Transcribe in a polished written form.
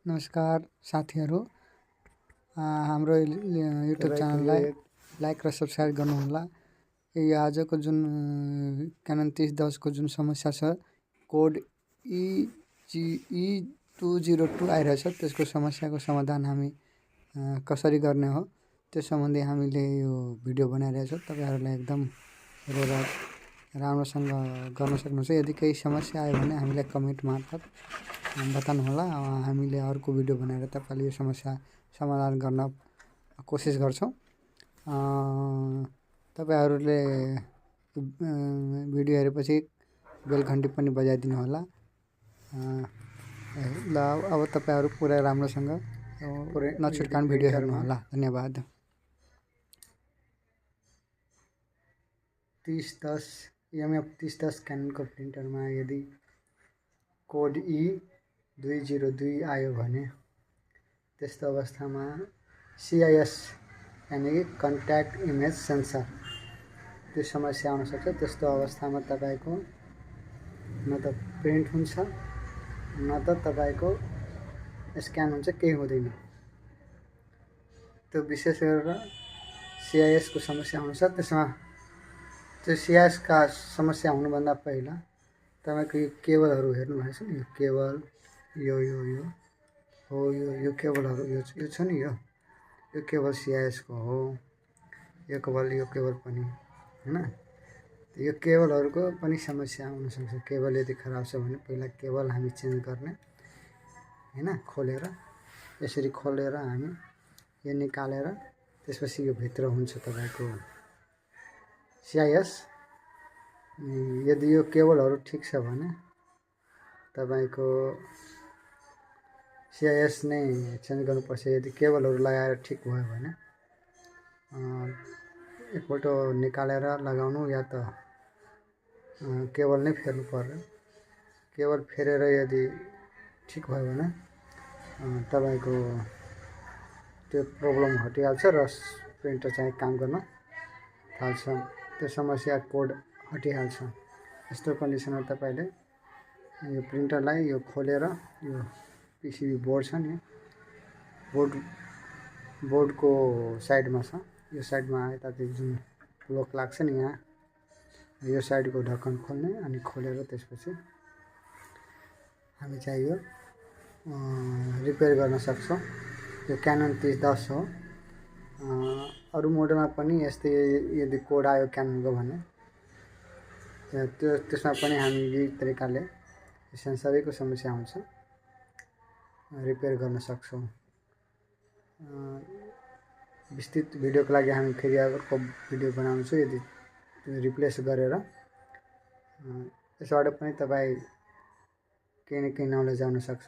नमस्कार साथीहरू, हाम्रो युट्युब च्यानललाई लाइक र सब्सक्राइब गर्नुहोला। यो आजको जुन क्यानन 3010 को जुन समस्या छ, कोड E202 आइरहेछ, त्यसको समस्याको समाधान हामी कसरी गर्ने हो त्यो सम्बन्धी हामीले यो भिडियो बनाइरहेछौँ। तपाईहरुलाई एकदम हेरेर राम्रोसँग गर्न सक्नुहुन्छ। यदि केही समस्या आयो भने हामीलाई कमेन्ट मार्फत बताउनुहोला। हामीले अर्को भिडियो बनाएर तपाईले यो समस्या समाधान गर्न कोसिस गर्छौँ। तपाईहरुले भिडियो हेरेपछि बेल घण्टी पनि बजाइदिनु होला। ल अब तपाईहरु पुरै राम्रोसँग नछुटकान भिडियो हेर्नु होला। धन्यवाद। 3010 EMF 3010 क्याननको प्रिन्टरमा यदि कोड E202 आयो भने त्यस्तो अवस्थामा CIS यानी कि कन्ट्याक्ट इमेज सेन्सर त्यो समस्या आउन सक्छ। त्यस्तो अवस्थामा तपाईको न त प्रिन्ट हुन्छ न त तपाईको स्क्यान हुन्छ, केही हुँदैन। त्यो विशेष गरेर CIS को समस्या आउँछ। त्यसमा त्यो CIS का समस्या हुनुभन्दा पहिला तपाईको यो केबलहरु हेर्नु भएछ नि, यो केबल यो हो, यो केबलहरु यो छ नि, यो केबल CIS को हो। यो केबल पनि हैन, यो केबलहरुको पनि समस्या हुन सक्छ। केबल यदि खराब छ भने पहिला केबल हामी चेन्ज गर्ने हैन, खोलेर यसरी खोलेर हामी यो निकालेर त्यसपछि यो भित्र हुन्छ तपाईको CIS। यदि यो केबलहरु ठीक छ भने तपाईको CIS नै चेन्ज गर्नुपर्छ। यदि केबलहरु लगाएर ठीक भयो भने एकपल्ट निकालेर लगाउनु या त केबल नै फेर्नु पर्यो। केबल फेरेर यदि ठीक भयो भने तपाईको त्यो प्रब्लम हटिहाल्छ र प्रिन्टर चाहिँ काम गर्न थाल्छ। त्यो समस्या कोड हटिहाल्छ। यस्तो कन्डिसनमा तपाईले यो प्रिन्टरलाई यो खोलेर यो PCB बोर्ड छ नि, बोर्डको साइडमा छ, यो साइडमा यतातिर जुन लक लाग्छ नि, यहाँ यो साइडको ढक्कन खोल्ने अनि खोलेर त्यसपछि हामी चाहिँ यो रिपेयर गर्न सक्छौं। यो क्यानन 3010 हो। अरु मोडलमा पनि यस्तै यदि कोड आयो क्याननको भने त्यसमा पनि हामी यही तरिकाले सेन्सरको समस्या हुन्छ रिपेयर गर्न सक्छौं। विस्तृत भिडियोको लागि हामी फेरि अर्को भिडियो बनाउँछौँ यदि रिप्लेस गरेर। यसबाट पनि तपाई केही न केही नलेज आउन सक्छ।